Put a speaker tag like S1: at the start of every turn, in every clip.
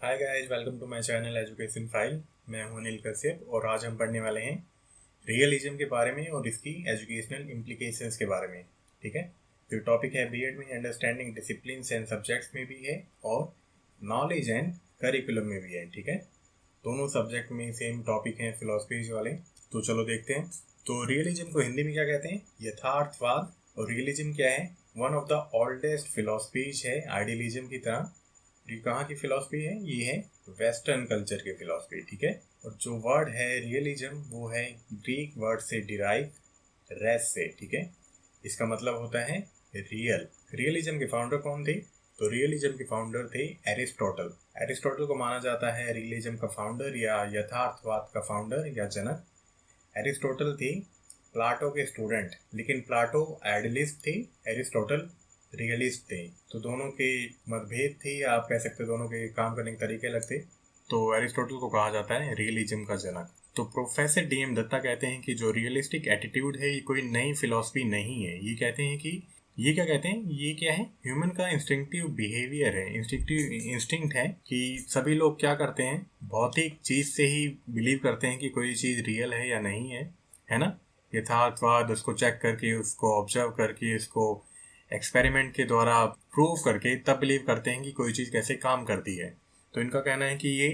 S1: Hi guys, welcome to my channel education file. मैं हूं अनिल कश्यप और आज हम पढ़ने वाले हैं रियलिज्म के बारे में और इसकी एजुकेशनल इम्प्लीकेशंस के बारे में। ठीक है, जो टॉपिक है बीएड में अंडरस्टैंडिंग डिसिप्लिन एंड सब्जेक्ट्स में भी है और नॉलेज एंड करिकुलम में भी है। ठीक है, दोनों सब्जेक्ट में सेम टॉपिक हैं फिलोसफीज वाले। तो चलो देखते हैं। तो रियलिज्म को हिंदी में क्या कहते हैं? यथार्थवाद। और रियलिज्म क्या है? One of the oldest philosophies है आइडियलिज्म की तरह। ये कहाँ की फिलॉसफी है? ये है वेस्टर्न कल्चर की फिलॉसफी। ठीक है, और जो वर्ड है रियलिज्म वो है ग्रीक वर्ड से डिराइव, रेस से। ठीक है, इसका मतलब होता है रियल। रियलिज्म के फाउंडर कौन थे? तो रियलिज्म के फाउंडर थे एरिस्टोटल। एरिस्टोटल को माना जाता है रियलिज्म का फाउंडर या यथार्थवाद का फाउंडर या जनक। एरिस्टोटल थे प्लाटो के स्टूडेंट, लेकिन प्लाटो आइडियलिस्ट थे, एरिस्टोटल रियलिस्ट थे। तो दोनों के मतभेद थे, या आप कह सकते हो दोनों के काम करने के तरीके अलग थे। तो एरिस्टोटल को कहा जाता है रियलिज्म का जनक। तो प्रोफेसर डीएम दत्ता कहते हैं कि जो रियलिस्टिक एटीट्यूड है ये कोई नई फिलॉसफी नहीं है। ये कहते हैं कि ये क्या कहते हैं, ये क्या है, ह्यूमन का इंस्टिंक्टिव बिहेवियर है, इंस्टिंक्टिव इंस्टिंक्ट है कि सभी लोग क्या करते हैं, भौतिक चीज से ही बिलीव करते हैं कि कोई चीज रियल है या नहीं है ना। यथार्थवाद उसको चेक करके, उसको ऑब्जर्व करके, उसको एक्सपेरिमेंट के द्वारा प्रूव करके तब बिलीव करते हैं कि कोई चीज़ कैसे काम करती है। तो इनका कहना है कि ये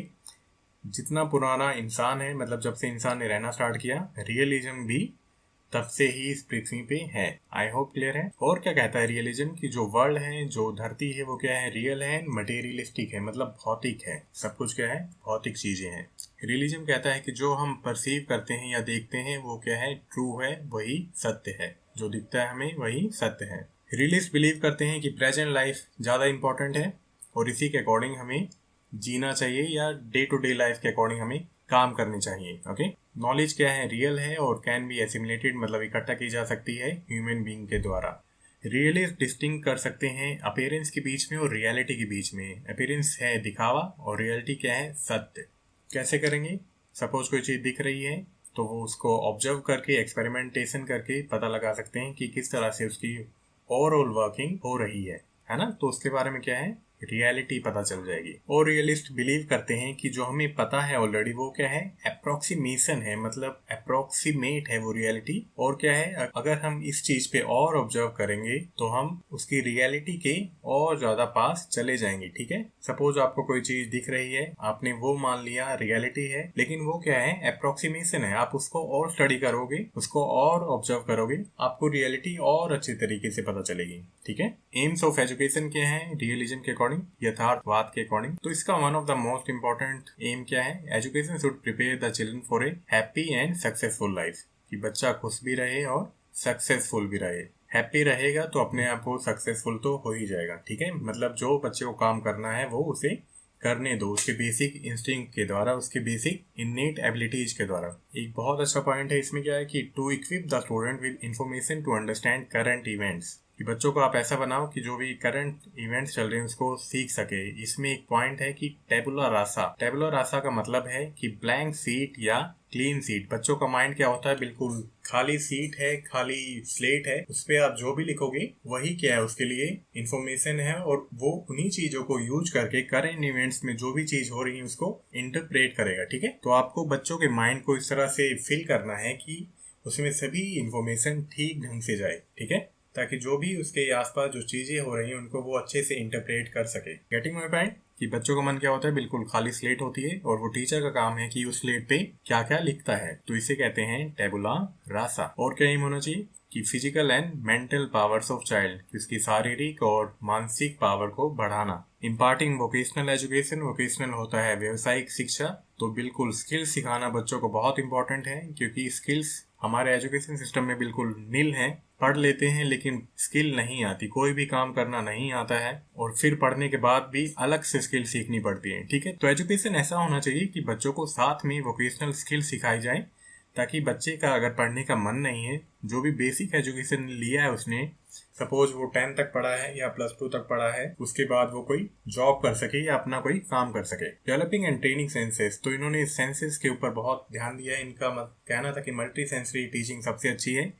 S1: जितना पुराना इंसान है, मतलब जब से इंसान ने रहना स्टार्ट किया, रियलिज्म भी तब से ही इस पृथ्वी पे है। आई होप क्लियर है। और क्या कहता है रियलिज्म कि जो वर्ल्ड है, जो धरती है, वो क्या है, रियल है, मटेरियलिस्टिक है, मतलब भौतिक है। सब कुछ क्या है, भौतिक चीजें हैं। रियलिज्म कहता है कि जो हम परसीव करते हैं या देखते हैं वो क्या है, ट्रू है, वही सत्य है। जो दिखता है हमें वही सत्य है। रियलिस्ट बिलीव करते हैं कि प्रेजेंट लाइफ ज़्यादा इंपॉर्टेंट है और इसी के अकॉर्डिंग हमें जीना चाहिए, या डे टू डे लाइफ के अकॉर्डिंग हमें काम करनी चाहिए। ओके, नॉलेज क्या है, रियल है और कैन बी एसिमुलेटेड, मतलब इकट्ठा की जा सकती है ह्यूमन बीइंग के द्वारा। रियलिस्ट डिस्टिंग कर सकते हैं अपीयरेंस के बीच में और रियलिटी के बीच में। अपीयरेंस है दिखावा और रियलिटी क्या है, सत्य। कैसे करेंगे? सपोज कोई चीज़ दिख रही है तो वो उसको ऑब्जर्व करके, एक्सपेरिमेंटेशन करके पता लगा सकते हैं कि किस तरह से उसकी ओवरऑल वर्किंग हो रही है ना। तो उसके बारे में क्या है, रियलिटी पता चल जाएगी। और रियलिस्ट बिलीव करते हैं कि जो हमें पता है ऑलरेडी वो क्या है, अप्रोक्सीमेशन है, मतलब अप्रोक्सीमेट है वो रियलिटी। और क्या है, अगर हम इस चीज पे और ऑब्जर्व करेंगे तो हम उसकी रियलिटी के और ज्यादा पास चले जाएंगे। ठीक है, सपोज आपको कोई चीज दिख रही है, आपने वो मान लिया रियलिटी है, लेकिन वो क्या है, अप्रोक्सीमेशन है। आप उसको और स्टडी करोगे, उसको और ऑब्जर्व करोगे, आपको रियलिटी और अच्छे तरीके से पता चलेगी। ठीक है, एम्स ऑफ एजुकेशन क्या है रियलिज्म के अकॉर्डिंग, यथार्थवाद के अकॉर्डिंग? तो इसका one of the most important aim क्या है, education should prepare the children for a happy and successful life. कि बच्चा खुश भी रहे और सक्सेसफुल भी रहे। हैप्पी रहेगा तो अपने आप वो सक्सेसफुल तो हो ही जाएगा। ठीक है, मतलब जो बच्चे को काम करना है वो उसे करने दो, उसके बेसिक इंस्टिंक्ट के द्वारा, उसके बेसिक इननेट एबिलिटीज के द्वारा। एक बहुत अच्छा पॉइंट है इसमें क्या है कि to equip the student with information to understand current events. कि बच्चों को आप ऐसा बनाओ कि जो भी करंट इवेंट्स चल रहे हैं उसको सीख सके। इसमें एक पॉइंट है कि टेबुला रासा। टेबुला रासा का मतलब है कि ब्लैंक सीट या क्लीन सीट। बच्चों का माइंड क्या होता है, बिल्कुल खाली सीट है, खाली स्लेट है, उस पर आप जो भी लिखोगे वही क्या है, उसके लिए इंफॉर्मेशन है, और वो उन्हीं चीजों को यूज करके करंट इवेंट्स में जो भी चीज हो रही है उसको इंटरप्रेट करेगा। ठीक है, तो आपको बच्चों के माइंड को इस तरह से फिल करना है कि उसमें सभी इंफॉर्मेशन ठीक ढंग से जाए। ठीक है, ताकि जो भी उसके आसपास जो चीजें हो रही हैं उनको वो अच्छे से इंटरप्रेट कर सके। Getting my point? कि बच्चों का मन क्या होता है, बिल्कुल खाली स्लेट होती है, और वो टीचर का काम है कि उस स्लेट पे क्या क्या लिखता है। तो इसे कहते हैं टेबुला रासा। और क्या एम होना चाहिए कि physical and mental powers of child, कि उसकी शारीरिक और मानसिक पावर को बढ़ाना। इम्पार्टिंग वोकेशनल एजुकेशन, वोकेशनल होता है व्यवसायिक शिक्षा। तो बिल्कुल स्किल्स सिखाना बच्चों को बहुत इंपॉर्टेंट है, क्योंकि स्किल्स हमारे एजुकेशन सिस्टम में बिल्कुल नील है। पढ़ लेते हैं लेकिन स्किल नहीं आती, कोई भी काम करना नहीं आता है, और फिर पढ़ने के बाद भी अलग से स्किल सीखनी पड़ती है। ठीक है, तो एजुकेशन ऐसा होना चाहिए कि बच्चों को साथ में वोकेशनल स्किल सिखाई जाए, ताकि बच्चे का अगर पढ़ने का मन नहीं है, जो भी बेसिक एजुकेशन लिया है उसने, सपोज वो 10 तक पढ़ा है या +2 तक पढ़ा है, उसके बाद वो कोई जॉब कर सके या अपना कोई काम कर सके। डेवलपिंग एंड ट्रेनिंग सेंसेस, तो इन्होंने सेंसेस के ऊपर बहुत ध्यान दिया है। इनका कहना था कि मल्टी सेंसरी टीचिंग सबसे अच्छी है,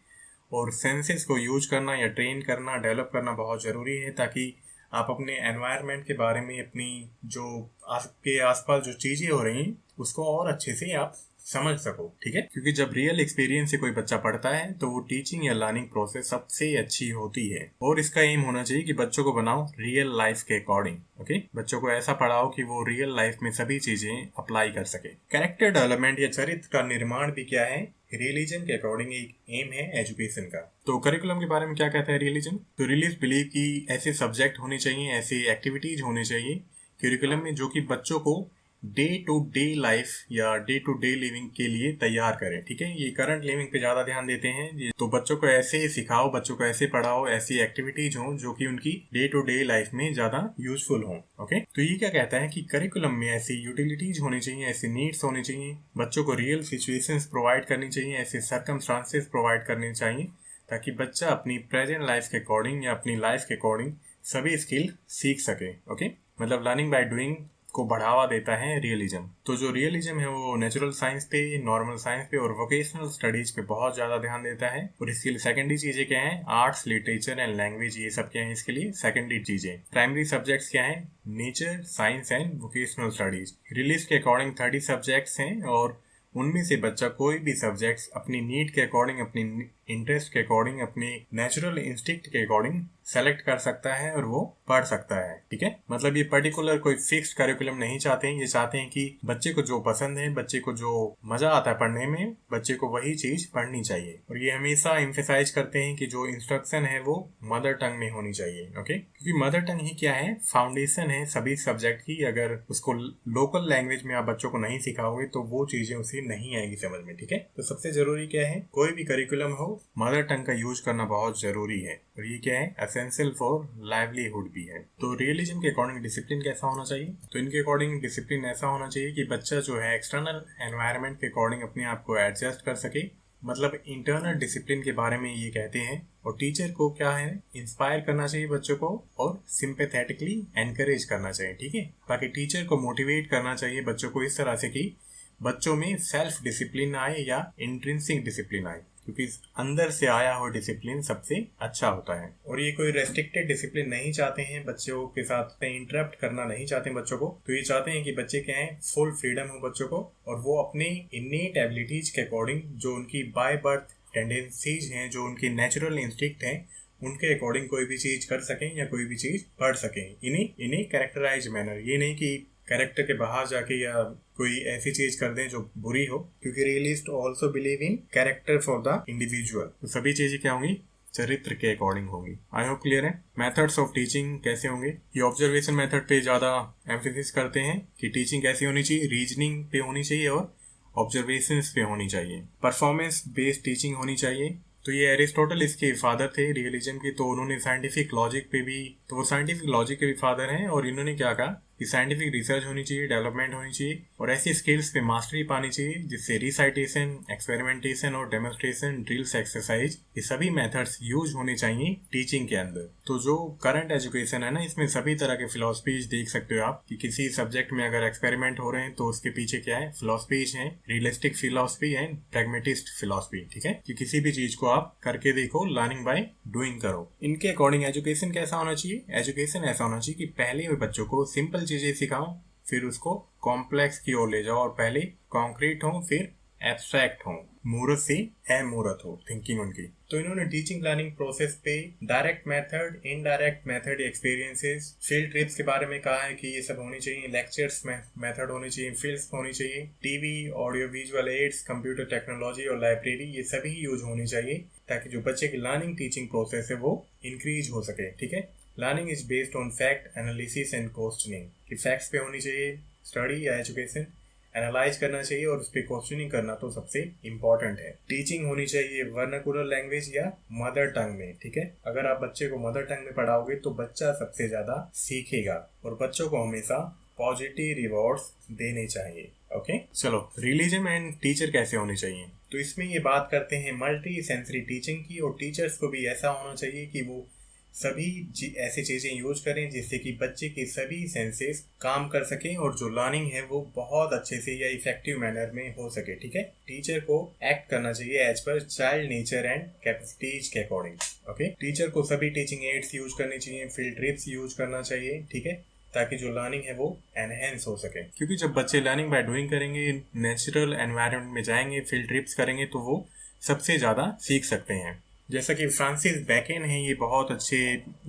S1: और सेंसेस को यूज करना या ट्रेन करना, डेवलप करना बहुत ज़रूरी है, ताकि आप अपने एनवायरनमेंट के बारे में, अपनी जो आपके आसपास जो चीजें हो रही हैं उसको और अच्छे से आप समझ सको, ठीक है। क्योंकि जब रियल एक्सपीरियंस से कोई बच्चा पढ़ता है तो वो टीचिंग या लर्निंग प्रोसेस सबसे अच्छी होती है। और इसका एम होना चाहिए कि बच्चों को बनाओ रियल लाइफ के अकॉर्डिंग। ओके, बच्चों को ऐसा पढ़ाओ कि वो रियल लाइफ में सभी चीजें अप्लाई कर सके। कैरेक्टर डेवलपमेंट या चरित्र का निर्माण भी क्या है, रिलीजन के अकॉर्डिंग एक एम है एजुकेशन का। तो करिकुलम के बारे में क्या कहता है रिलीजन? तो रिलीज बिलीव कि ऐसे सब्जेक्ट होने चाहिए, ऐसी एक्टिविटीज होने चाहिए करिकुलम में जो कि बच्चों को डे टू डे लाइफ या डे टू डे लिविंग के लिए तैयार करें, ठीक है। ये करंट लिविंग पे ज्यादा ध्यान देते हैं, तो बच्चों को ऐसे सिखाओ, बच्चों को ऐसे पढ़ाओ, ऐसी एक्टिविटीज हो जो कि उनकी डे टू डे लाइफ में ज्यादा यूजफुल हो। ओके, तो ये क्या कहता है कि करिकुलम में ऐसी यूटिलिटीज होनी चाहिए, ऐसी नीड्स होनी चाहिए, बच्चों को रियल सिचुएशंस प्रोवाइड करनी चाहिए, ऐसे सर्कमस्टांसेस प्रोवाइड करने चाहिए ताकि बच्चा अपनी प्रेजेंट लाइफ के अकॉर्डिंग या अपनी लाइफ के अकॉर्डिंग सभी स्किल सीख सके। ओके, मतलब लर्निंग बाय डूइंग को बढ़ावा देता है रियलिज्म। तो जो रियलिज्म है वो नेचुरल साइंस पे, नॉर्मल साइंस पे और वोकेशनल स्टडीज पे बहुत ज्यादा ध्यान देता है। और इसके लिए सेकेंडरी चीजें क्या हैं, आर्ट्स, लिटरेचर एंड लैंग्वेज, ये सब क्या है इसके लिए सेकेंडरी चीजें। प्राइमरी सब्जेक्ट्स क्या है, nature, science and vocational studies. Release के अकॉर्डिंग 30 सब्जेक्ट्स हैं और उनमें से बच्चा कोई भी सब्जेक्ट्स अपनी नीड के अकॉर्डिंग, अपनी इंटरेस्ट के अकॉर्डिंग, अपने नेचुरल इंस्टिंक्ट के अकॉर्डिंग सेलेक्ट कर सकता है और वो पढ़ सकता है, ठीक है। मतलब ये पर्टिकुलर कोई फिक्स्ड करिकुलम नहीं चाहते हैं, ये चाहते हैं कि बच्चे को जो पसंद है, बच्चे को जो मजा आता है पढ़ने में, बच्चे को वही चीज पढ़नी चाहिए। और ये हमेशा एम्फेसाइज करते हैं कि जो इंस्ट्रक्शन है वो मदर टंग में होनी चाहिए। ओके, क्योंकि मदर टंग ही क्या है, फाउंडेशन है सभी सब्जेक्ट की। अगर उसको लोकल लैंग्वेज में आप बच्चों को नहीं सिखाओगे तो वो चीजें उसे नहीं आएगी समझ में, ठीक है। तो सबसे जरूरी क्या है, कोई भी करिकुलम हो, मदर टंग का यूज करना बहुत जरूरी है। और ये क्या है, एसेंशियल फॉर लाइवलीहुड भी है। तो रियलिज्म के अकॉर्डिंग डिसिप्लिन कैसा होना चाहिए? तो इनके अकॉर्डिंग डिसिप्लिन ऐसा होना चाहिए कि बच्चा जो है एक्सटर्नल एनवायरनमेंट के अकॉर्डिंग अपने आप को एडजस्ट कर सके। मतलब इंटरनल डिसिप्लिन के बारे में ये कहते हैं। और टीचर को क्या है, इंस्पायर करना चाहिए बच्चों को और सिंपैथेटिकली एनकरेज करना चाहिए, ठीक है। बाकी टीचर को मोटिवेट करना चाहिए बच्चों को इस तरह से कि बच्चों में सेल्फ डिसिप्लिन आए या इंट्रिंसिक डिसिप्लिन आए, क्योंकि अंदर से आया हुआ डिसिप्लिन सबसे अच्छा होता है। और ये कोई रेस्ट्रिक्टेड डिसिप्लिन नहीं चाहते हैं, बच्चों के साथ इंटरप्ट करना नहीं चाहते हैं बच्चों को। तो ये चाहते हैं कि बच्चे क्या है, फुल फ्रीडम हो बच्चों को और वो अपने इन्नेट एबिलिटीज के अकॉर्डिंग, जो उनकी बाय बर्थ टेंडेंसीज हैं, जो उनकी नेचुरल इंस्टिंक्ट हैं, उनके अकॉर्डिंग कोई भी चीज कर सकें या कोई भी चीज पढ़ सकें इन्हीं कैरेक्टराइज मैनर। ये नहीं कि कैरेक्टर के बाहर जाके या कोई ऐसी चीज कर दें जो बुरी हो, क्योंकि realist also believe in character for the individual. तो सभी चीजें क्या होंगी, चरित्र के अकॉर्डिंग होंगी। आई होप क्लियर है। मेथड्स ऑफ टीचिंग कैसे होंगे, ये ऑब्जर्वेशन मेथड पे ज्यादा एम्फेसिस करते हैं कि टीचिंग कैसी होनी चाहिए, रीजनिंग पे होनी चाहिए और ऑब्जर्वेशंस पे होनी चाहिए। परफॉर्मेंस बेस्ड टीचिंग होनी चाहिए। तो ये एरिस्टोटल इसके फादर थे रियलिज्म के, तो उन्होंने साइंटिफिक लॉजिक पे भी, तो वो साइंटिफिक लॉजिक के भी फादर हैं। और इन्होंने क्या कहा कि साइंटिफिक रिसर्च होनी चाहिए, डेवलपमेंट होनी चाहिए और ऐसी स्किल्स पे मास्टरी पानी चाहिए जिससे रिसाइटेशन, एक्सपेरिमेंटेशन और डेमोन्स्ट्रेशन, ड्रिल्स, एक्सरसाइज, ये सभी मेथड्स यूज होने चाहिए टीचिंग के अंदर। तो जो करंट एजुकेशन है ना, इसमें सभी तरह के फिलोसफीज देख सकते हो आप कि किसी सब्जेक्ट में अगर एक्सपेरिमेंट हो रहे हैं तो उसके पीछे क्या है, फिलोसफीज है, realistic philosophy and pragmatist philosophy, ठीक है। कि किसी भी चीज को आप करके देखो, लर्निंग बाय डूइंग करो। इनके अकॉर्डिंग एजुकेशन कैसा होना चाहिए, एजुकेशन ऐसा होना चाहिए कि पहले बच्चों को सिंपल चीजें सिखाओ, फिर उसको कॉम्प्लेक्स की ओर ले जाओ और पहले कॉन्क्रीट हो फिर एब्स्ट्रैक्ट हो, मूर्त से अमूर्त हो थिंकिंग उनकी। तो इन्होंने टीचिंग लर्निंग प्रोसेस पे direct method, indirect method, experiences, field trips के बारे में कहा है कि ये सब होनी चाहिए, लेक्चर्स में मेथड होनी चाहिए, फील्ड्स होनी चाहिए, TV, audio visual aids, computer technology और लाइब्रेरी, ये सभी यूज होनी चाहिए ताकि जो बच्चे की लर्निंग टीचिंग प्रोसेस है वो इंक्रीज हो सके, ठीक है। Learning is based on fact analysis and questioning, कि फैक्ट्स पे होनी चाहिए स्टडी या एजुकेशन, एनालाइज करना चाहिए और उस पर क्वेश्चनिंग करना तो सबसे इम्पोर्टेंट है। टीचिंग होनी चाहिए वर्नाकुलर लैंग्वेज या मदर टंग में, ठीक है। अगर आप बच्चे को मदर टंग में पढ़ाओगे तो बच्चा सबसे ज्यादा सीखेगा और बच्चों को हमेशा पॉजिटिव रिवॉर्ड्स देने चाहिए। ओके, चलो रिलीजन एंड टीचर कैसे होने चाहिए। तो इसमें ये बात करते हैं मल्टी सेंसरी टीचिंग की, और टीचर्स को भी ऐसा होना चाहिए कि वो सभी ऐसी चीज़ें यूज करें जिससे कि बच्चे के सभी सेंसेस काम कर सकें और जो लर्निंग है वो बहुत अच्छे से या इफेक्टिव मैनर में हो सके। ठीक है, टीचर को एक्ट करना चाहिए एज पर चाइल्ड नेचर एंड कैपेसिटीज के अकॉर्डिंग। ओके, टीचर को सभी टीचिंग एड्स यूज करनी चाहिए, फील्ड ट्रिप्स यूज करना चाहिए। ठीक है, ताकि जो लर्निंग है वो एनहेंस हो सके, क्योंकि जब बच्चे लर्निंग बाय डूइंग करेंगे, नेचुरल एनवायरनमेंट में जाएंगे, फील्ड ट्रिप्स करेंगे, तो वो सबसे ज़्यादा सीख सकते हैं। जैसा कि फ्रांसिस बेकन है, ये बहुत अच्छे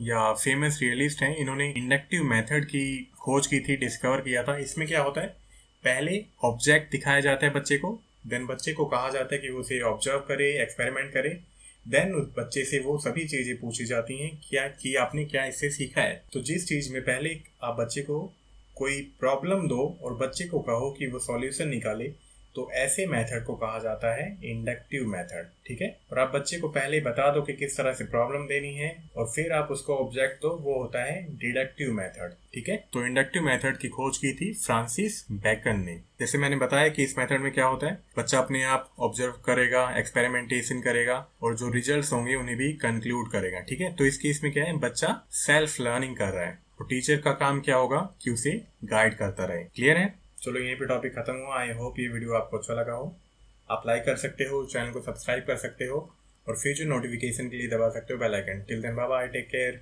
S1: या फेमस रियलिस्ट हैं। इन्होंने इंडक्टिव मेथड की खोज की थी, डिस्कवर किया था। इसमें क्या होता है, पहले ऑब्जेक्ट दिखाया जाता है बच्चे को, देन बच्चे को कहा जाता है कि वो उसे ऑब्जर्व करे, एक्सपेरिमेंट करे, देन उस बच्चे से वो सभी चीजें पूछी जाती हैं क्या कि आपने क्या इससे सीखा है। तो जिस चीज में पहले आप बच्चे को कोई प्रॉब्लम दो और बच्चे को कहो कि वो सॉल्यूशन निकाले, तो ऐसे मेथड को कहा जाता है इंडक्टिव मेथड। ठीक है, और आप बच्चे को पहले बता दो कि किस तरह से प्रॉब्लम देनी है और फिर आप उसको ऑब्जेक्ट दो, वो होता है डिडक्टिव मेथड। ठीक है, तो इंडक्टिव मेथड की खोज की थी फ्रांसिस बेकन ने। जैसे मैंने बताया कि इस मेथड में क्या होता है, बच्चा अपने आप ऑब्जर्व करेगा, एक्सपेरिमेंटेशन करेगा और जो रिजल्ट्स होंगे उन्हें भी कंक्लूड करेगा। ठीक है, तो इस केस में क्या है, बच्चा सेल्फ लर्निंग कर रहा है, तो टीचर का काम क्या होगा कि उसे गाइड करता रहे। क्लियर है? चलो, यहीं पे टॉपिक खत्म हुआ। आई होप ये वीडियो आपको अच्छा लगा हो। आप लाइक कर सकते हो, चैनल को सब्सक्राइब कर सकते हो और फ्यूचर नोटिफिकेशन के लिए दबा सकते हो bell icon. Till then bye bye, take care.